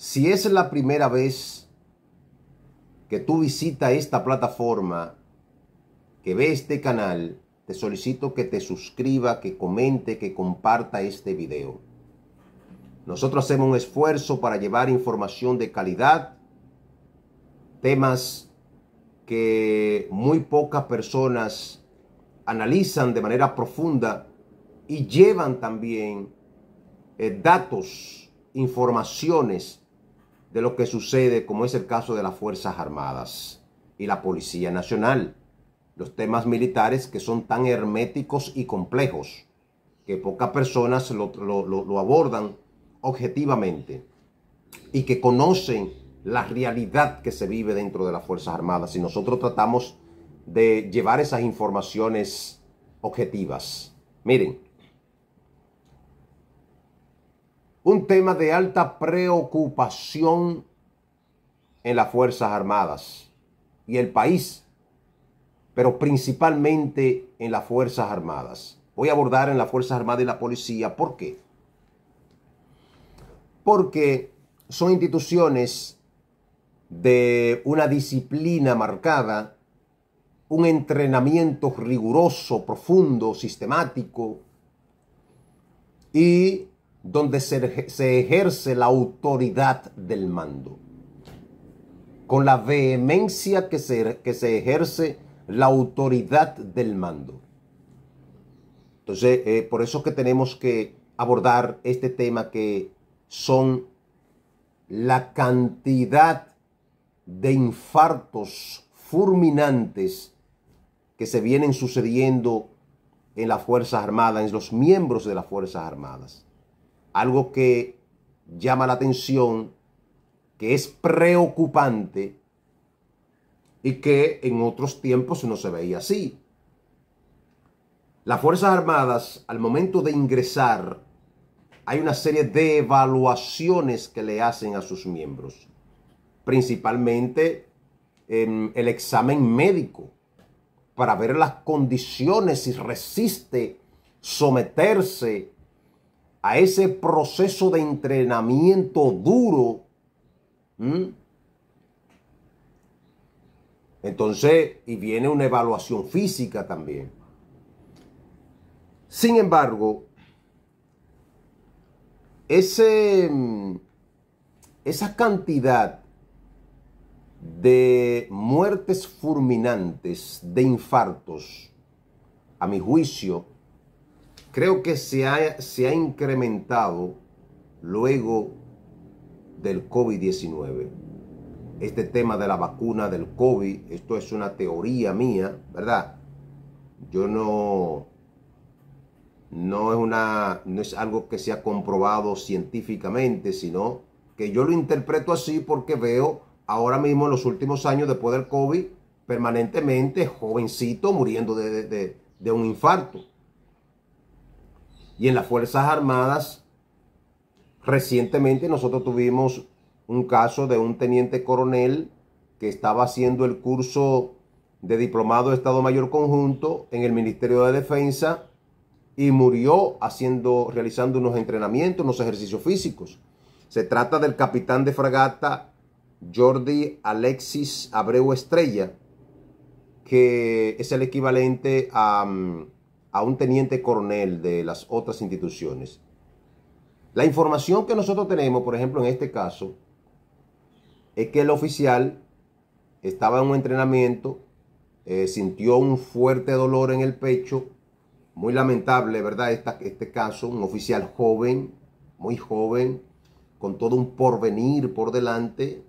Si es la primera vez que tú visitas esta plataforma, que ve este canal, te solicito que te suscriba, que comente, que comparta este video. Nosotros hacemos un esfuerzo para llevar información de calidad, temas que muy pocas personas analizan de manera profunda y llevan también datos, informaciones de lo que sucede, como es el caso de las Fuerzas Armadas y la Policía Nacional. Los temas militares que son tan herméticos y complejos que pocas personas lo abordan objetivamente y que conocen la realidad que se vive dentro de las Fuerzas Armadas. Y nosotros tratamos de llevar esas informaciones objetivas. Miren, un tema de alta preocupación en las Fuerzas Armadas y el país, pero principalmente en las Fuerzas Armadas. Voy a abordar en las Fuerzas Armadas y la Policía. ¿Por qué? Porque son instituciones de una disciplina marcada, un entrenamiento riguroso, profundo, sistemático, y donde se ejerce la autoridad del mando, con la vehemencia que se ejerce la autoridad del mando. Entonces, por eso que tenemos que abordar este tema, que son la cantidad de infartos fulminantes que se vienen sucediendo en las Fuerzas Armadas, en los miembros de las Fuerzas Armadas. Algo que llama la atención, que es preocupante y que en otros tiempos no se veía así. Las Fuerzas Armadas, al momento de ingresar, hay una serie de evaluaciones que le hacen a sus miembros, principalmente el examen médico, para ver las condiciones, si resiste someterse a ese proceso de entrenamiento duro. Entonces, y viene una evaluación física también. Sin embargo, esa cantidad de muertes fulminantes, de infartos, a mi juicio, creo que se ha incrementado luego del COVID-19. Este tema de la vacuna del COVID, esto es una teoría mía, ¿verdad? Yo no es algo que se ha comprobado científicamente, sino que yo lo interpreto así porque veo ahora mismo, en los últimos años después del COVID, permanentemente jovencito muriendo de un infarto. Y en las Fuerzas Armadas, recientemente nosotros tuvimos un caso de un teniente coronel que estaba haciendo el curso de diplomado de Estado Mayor Conjunto en el Ministerio de Defensa y murió realizando unos entrenamientos, unos ejercicios físicos. Se trata del capitán de fragata Jordi Alexis Abreu Estrella, que es el equivalente a un teniente coronel de las otras instituciones. La información que nosotros tenemos, por ejemplo, en este caso, es que el oficial estaba en un entrenamiento, sintió un fuerte dolor en el pecho, muy lamentable, ¿verdad? Este caso, un oficial joven, muy joven, con todo un porvenir por delante,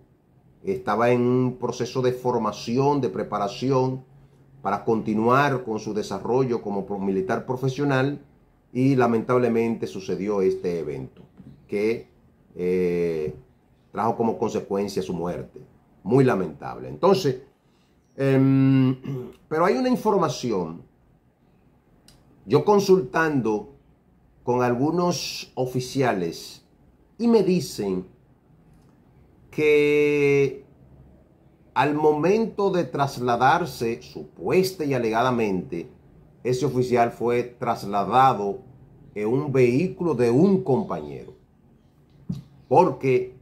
estaba en un proceso de formación, de preparación para continuar con su desarrollo como militar profesional, y lamentablemente sucedió este evento que trajo como consecuencia su muerte. Muy lamentable. Entonces, pero hay una información, yo consultando con algunos oficiales, y me dicen que al momento de trasladarse, supuesta y alegadamente, ese oficial fue trasladado en un vehículo de un compañero, porque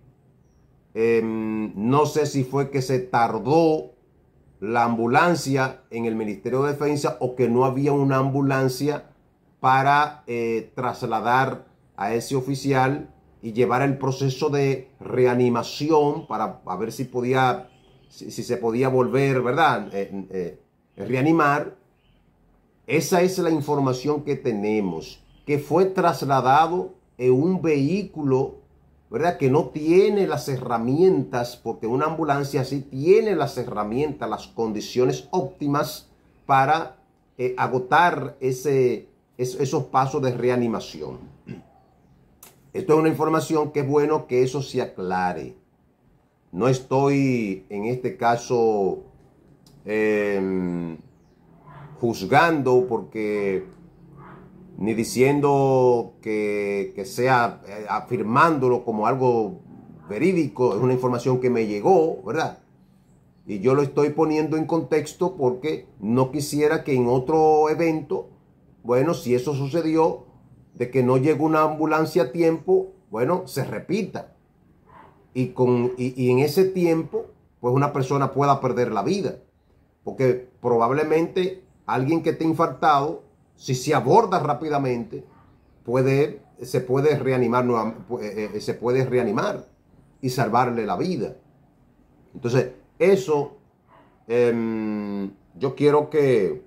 No sé si fue que se tardó la ambulancia en el Ministerio de Defensa o que no había una ambulancia para trasladar a ese oficial y llevar el proceso de reanimación para a ver si podía, si se podía volver, ¿verdad? Reanimar. Esa es la información que tenemos, que fue trasladado en un vehículo, ¿verdad? Que no tiene las herramientas, porque una ambulancia sí tiene las herramientas, las condiciones óptimas para agotar esos pasos de reanimación. Esto es una información que es bueno que eso se aclare. No estoy en este caso juzgando porque ni diciendo que sea afirmándolo como algo verídico. Es una información que me llegó, ¿verdad? Y yo lo estoy poniendo en contexto porque no quisiera que en otro evento, bueno, si eso sucedió, de que no llegó una ambulancia a tiempo, bueno, se repita. Y en ese tiempo, pues una persona pueda perder la vida. Porque probablemente alguien que esté infartado, si se aborda rápidamente, se puede reanimar y salvarle la vida. Entonces, eso yo quiero que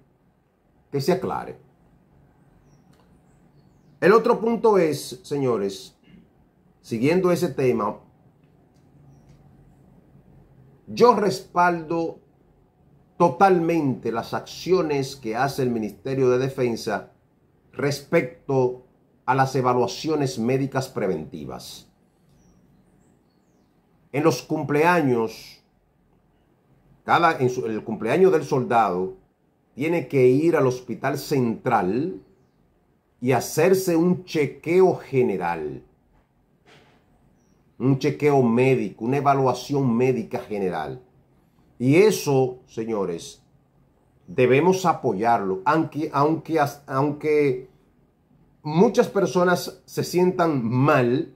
se aclare. El otro punto es, señores, siguiendo ese tema, yo respaldo totalmente las acciones que hace el Ministerio de Defensa respecto a las evaluaciones médicas preventivas. En los cumpleaños, el cumpleaños del soldado, tiene que ir al hospital central y hacerse un chequeo general, un chequeo médico, una evaluación médica general. Y eso, señores, debemos apoyarlo, aunque muchas personas se sientan mal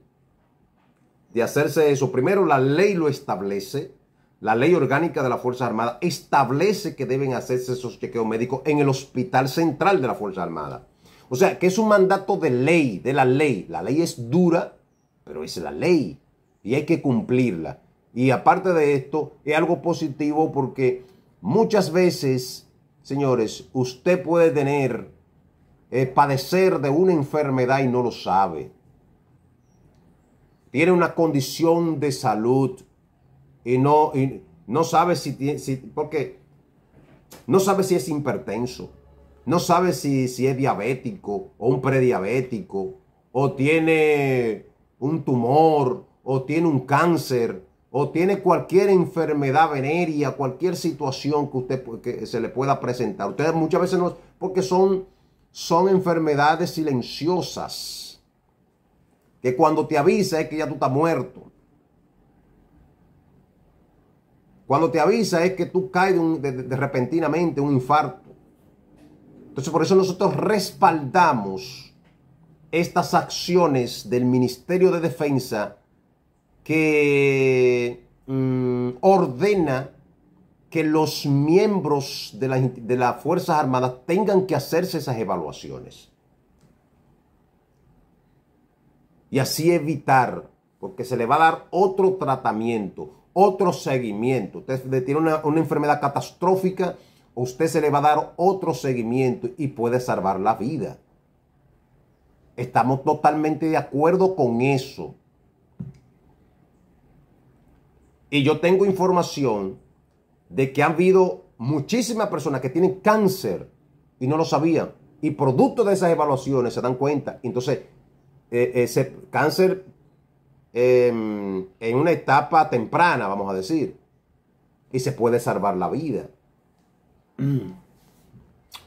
de hacerse eso. Primero, la ley lo establece, la ley orgánica de la Fuerza Armada establece que deben hacerse esos chequeos médicos en el hospital central de la Fuerza Armada. O sea, que es un mandato de ley, de la ley. La ley es dura, pero es la ley y hay que cumplirla. Y aparte de esto, es algo positivo porque muchas veces, señores, usted puede padecer de una enfermedad y no lo sabe. Tiene una condición de salud y no sabe porque no sabe si es hipertenso, no sabe si es diabético o un prediabético, o tiene un tumor, o tiene un cáncer, o tiene cualquier enfermedad venérea, cualquier situación que se le pueda presentar. Ustedes muchas veces no, porque son enfermedades silenciosas, que cuando te avisa es que ya tú estás muerto. Cuando te avisa es que tú caes de repentinamente un infarto. Entonces por eso nosotros respaldamos estas acciones del Ministerio de Defensa que ordena que los miembros de las Fuerzas Armadas tengan que hacerse esas evaluaciones. Y así evitar, porque se le va a dar otro tratamiento, otro seguimiento. Usted tiene una enfermedad catastrófica, a usted se le va a dar otro seguimiento y puede salvar la vida. Estamos totalmente de acuerdo con eso. Y yo tengo información de que han habido muchísimas personas que tienen cáncer y no lo sabían. Y producto de esas evaluaciones se dan cuenta. Entonces, ese cáncer en una etapa temprana, vamos a decir, y se puede salvar la vida.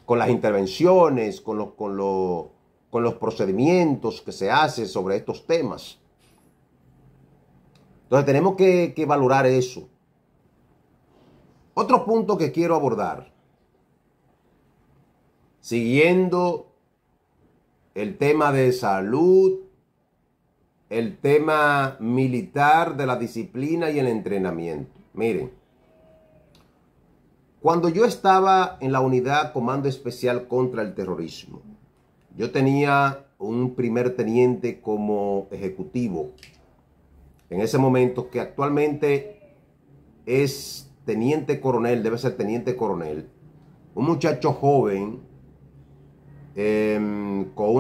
Con las intervenciones, con los procedimientos que se hacen sobre estos temas. Entonces tenemos que valorar eso. Otro punto que quiero abordar, siguiendo el tema de salud el tema militar de la disciplina y el entrenamiento. Miren, cuando yo estaba en la unidad Comando Especial contra el Terrorismo, yo tenía un primer teniente como ejecutivo en ese momento, que actualmente es teniente coronel, debe ser teniente coronel, un muchacho joven con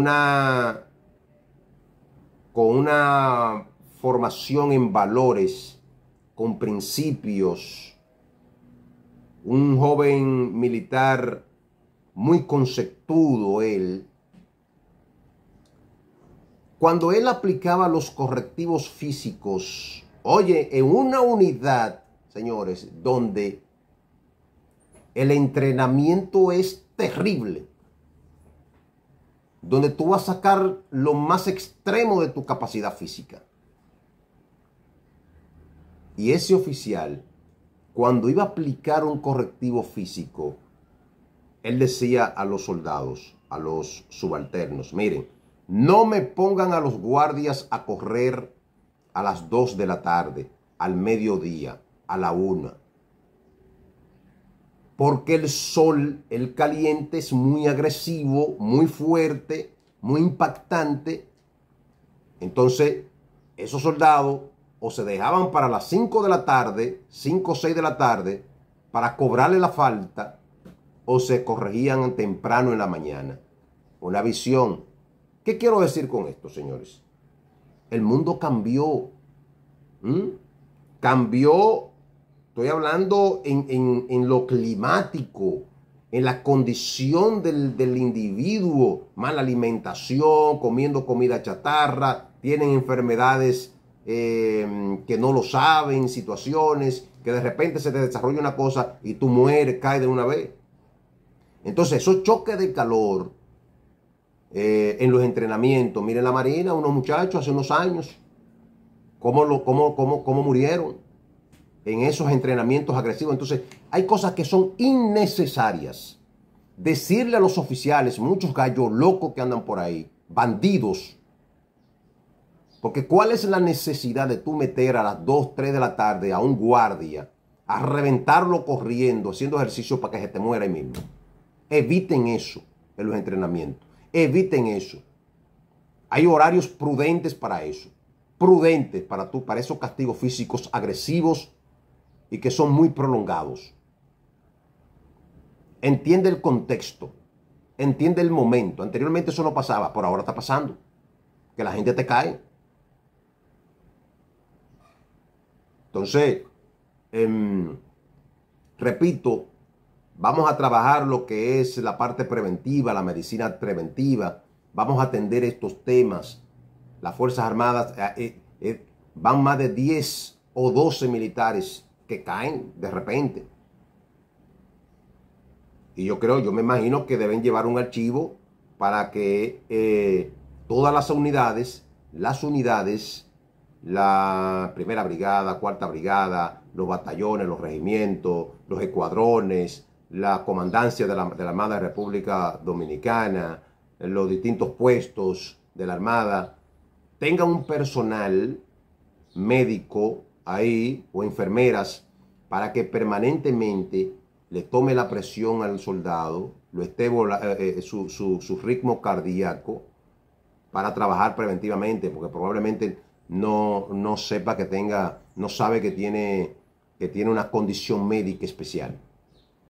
una formación en valores, con principios, un joven militar muy conceptudo él. Cuando él aplicaba los correctivos físicos, oye, en una unidad, señores, donde el entrenamiento es terrible, donde tú vas a sacar lo más extremo de tu capacidad física. Y ese oficial, cuando iba a aplicar un correctivo físico, él decía a los soldados, a los subalternos, miren, no me pongan a los guardias a correr a las 2 de la tarde, al mediodía, a la 1. Porque el sol, el caliente, es muy agresivo, muy fuerte, muy impactante. Entonces, esos soldados o se dejaban para las 5 de la tarde, 5 o 6 de la tarde, para cobrarle la falta, o se corregían temprano en la mañana. Una visión. ¿Qué quiero decir con esto, señores? El mundo cambió. Cambió. Estoy hablando en lo climático, en la condición del individuo, mala alimentación, comiendo comida chatarra, tienen enfermedades que no lo saben, situaciones que de repente se te desarrolla una cosa y tú mueres, caes de una vez. Entonces, esos choques de calor en los entrenamientos, miren la Marina, unos muchachos hace unos años, cómo murieron en esos entrenamientos agresivos. Entonces, hay cosas que son innecesarias. Decirle a los oficiales, muchos gallos locos que andan por ahí, bandidos. Porque ¿cuál es la necesidad de tú meter a las 2, 3 de la tarde a un guardia, a reventarlo corriendo, haciendo ejercicio para que se te muera ahí mismo? Eviten eso en los entrenamientos. Eviten eso. Hay horarios prudentes para eso. Prudentes para esos castigos físicos agresivos y que son muy prolongados. Entiende el contexto, entiende el momento. Anteriormente eso no pasaba, por ahora está pasando. Que la gente te cae. Entonces, repito, vamos a trabajar lo que es la parte preventiva, la medicina preventiva. Vamos a atender estos temas. Las Fuerzas Armadas van más de 10 o 12 militares que caen de repente. Y yo me imagino que deben llevar un archivo para que todas las unidades, la primera brigada, cuarta brigada, los batallones, los regimientos, los escuadrones, la comandancia de la Armada de República Dominicana, los distintos puestos de la Armada, tengan un personal médico ahí o enfermeras para que permanentemente le tome la presión al soldado, lo esté su ritmo cardíaco para trabajar preventivamente, porque probablemente no sepa no sabe que tiene una condición médica especial.